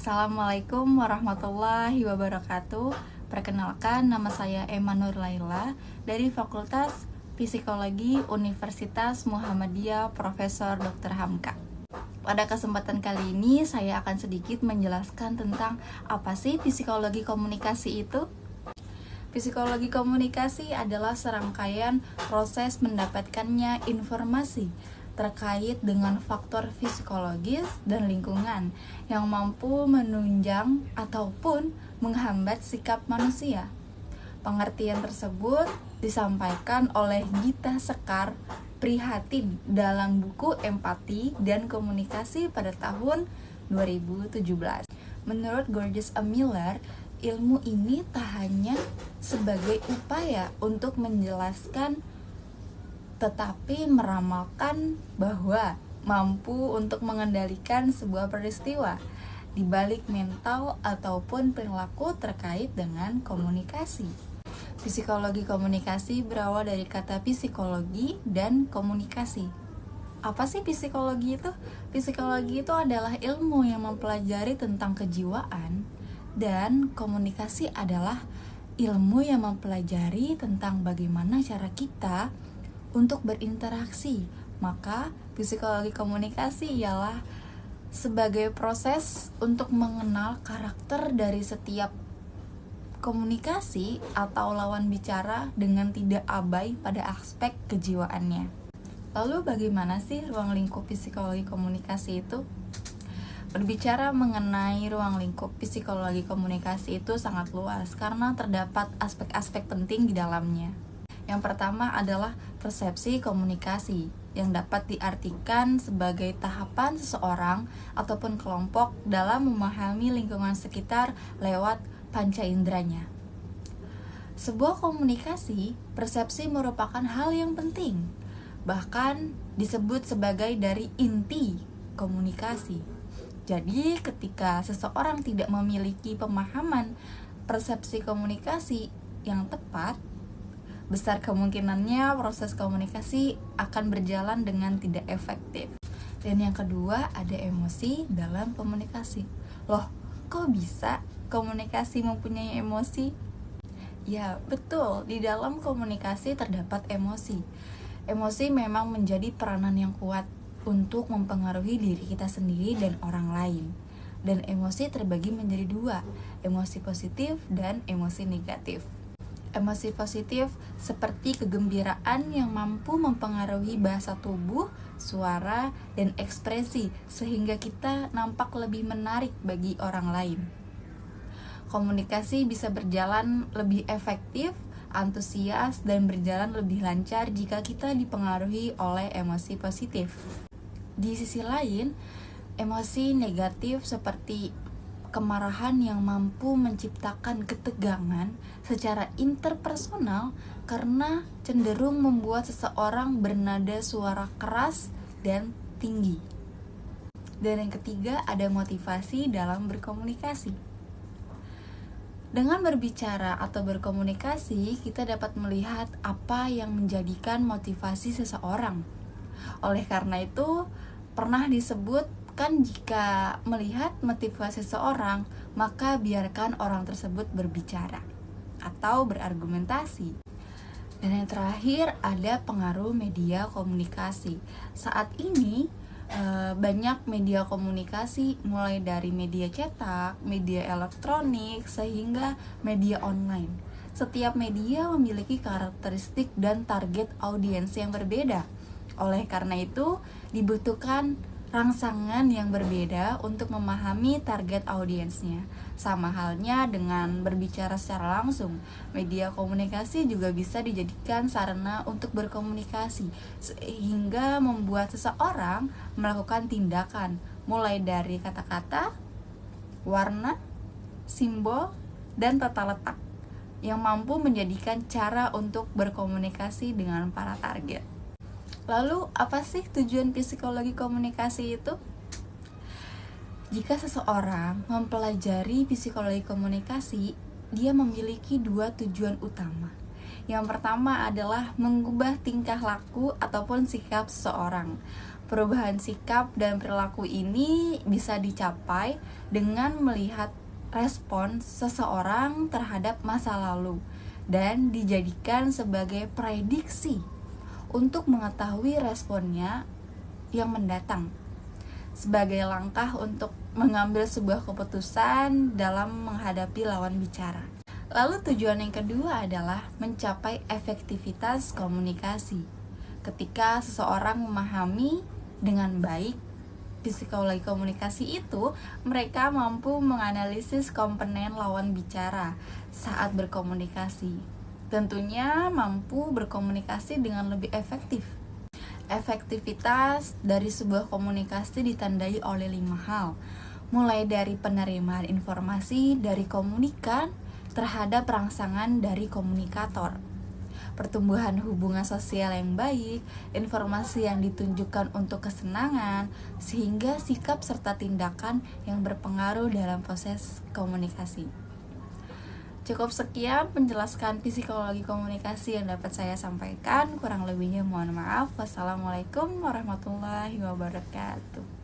Assalamualaikum warahmatullahi wabarakatuh. Perkenalkan, nama saya Emma Nur Laila dari Fakultas Psikologi Universitas Muhammadiyah Profesor Dr. Hamka. Pada kesempatan kali ini saya akan sedikit menjelaskan tentang apa sih psikologi komunikasi itu. Psikologi komunikasi adalah serangkaian proses mendapatkannya informasi terkait dengan faktor psikologis dan lingkungan yang mampu menunjang ataupun menghambat sikap manusia. Pengertian tersebut disampaikan oleh Gita Sekar Prihatin dalam buku Empati dan Komunikasi pada tahun 2017. Menurut Georges A. Miller, ilmu ini tak hanya sebagai upaya untuk menjelaskan tetapi meramalkan bahwa mampu untuk mengendalikan sebuah peristiwa di balik mental ataupun perilaku terkait dengan komunikasi. Psikologi komunikasi berawal dari kata psikologi dan komunikasi. Apa sih psikologi itu? Psikologi itu adalah ilmu yang mempelajari tentang kejiwaan, dan komunikasi adalah ilmu yang mempelajari tentang bagaimana cara kita untuk berinteraksi. Maka psikologi komunikasi ialah sebagai proses untuk mengenal karakter dari setiap komunikasi atau lawan bicara dengan tidak abai pada aspek kejiwaannya. Lalu bagaimana sih ruang lingkup psikologi komunikasi itu? Berbicara mengenai ruang lingkup psikologi komunikasi itu sangat luas karena terdapat aspek-aspek penting di dalamnya. Yang pertama adalah persepsi komunikasi, yang dapat diartikan sebagai tahapan seseorang ataupun kelompok dalam memahami lingkungan sekitar lewat panca inderanya. Sebuah komunikasi, persepsi merupakan hal yang penting, bahkan disebut sebagai dari inti komunikasi. Jadi, ketika seseorang tidak memiliki pemahaman persepsi komunikasi yang tepat, besar kemungkinannya proses komunikasi akan berjalan dengan tidak efektif. Dan yang kedua, ada emosi dalam komunikasi. Loh, kok bisa komunikasi mempunyai emosi? Ya, betul, di dalam komunikasi terdapat emosi. Emosi memang menjadi peranan yang kuat untuk mempengaruhi diri kita sendiri dan orang lain. Dan emosi terbagi menjadi dua, emosi positif dan emosi negatif. Emosi positif seperti kegembiraan yang mampu mempengaruhi bahasa tubuh, suara, dan ekspresi sehingga kita nampak lebih menarik bagi orang lain. Komunikasi bisa berjalan lebih efektif, antusias, dan berjalan lebih lancar jika kita dipengaruhi oleh emosi positif. Di sisi lain, emosi negatif seperti kemarahan yang mampu menciptakan ketegangan secara interpersonal karena cenderung membuat seseorang bernada suara keras dan tinggi. Dan yang ketiga, ada motivasi dalam berkomunikasi. Dengan berbicara atau berkomunikasi, kita dapat melihat apa yang menjadikan motivasi seseorang. Oleh karena itu, pernah disebut jika melihat motivasi seseorang, maka biarkan orang tersebut berbicara atau berargumentasi. Dan yang terakhir, ada pengaruh media komunikasi. Saat ini banyak media komunikasi, mulai dari media cetak, media elektronik, sehingga media online. Setiap media memiliki karakteristik dan target audiens yang berbeda. Oleh karena itu, dibutuhkan rangsangan yang berbeda untuk memahami target audiensnya. Sama halnya dengan berbicara secara langsung, media komunikasi juga bisa dijadikan sarana untuk berkomunikasi, sehingga membuat seseorang melakukan tindakan, mulai dari kata-kata, warna, simbol, dan tata letak, yang mampu menjadikan cara untuk berkomunikasi dengan para target. Lalu, apa sih tujuan psikologi komunikasi itu? Jika seseorang mempelajari psikologi komunikasi, dia memiliki dua tujuan utama. Yang pertama adalah mengubah tingkah laku ataupun sikap seseorang. Perubahan sikap dan perilaku ini bisa dicapai dengan melihat respon seseorang terhadap masa lalu dan dijadikan sebagai prediksi untuk mengetahui responnya yang mendatang, sebagai langkah untuk mengambil sebuah keputusan dalam menghadapi lawan bicara. Lalu tujuan yang kedua adalah mencapai efektivitas komunikasi. Ketika seseorang memahami dengan baik psikologi komunikasi itu, mereka mampu menganalisis komponen lawan bicara saat berkomunikasi. Tentunya mampu berkomunikasi dengan lebih efektif. Efektivitas dari sebuah komunikasi ditandai oleh 5 hal, mulai dari penerimaan informasi dari komunikan terhadap rangsangan dari komunikator, pertumbuhan hubungan sosial yang baik, informasi yang ditunjukkan untuk kesenangan, sehingga sikap serta tindakan yang berpengaruh dalam proses komunikasi. Cukup sekian penjelaskan psikologi komunikasi yang dapat saya sampaikan. Kurang lebihnya mohon maaf. Wassalamualaikum warahmatullahi wabarakatuh.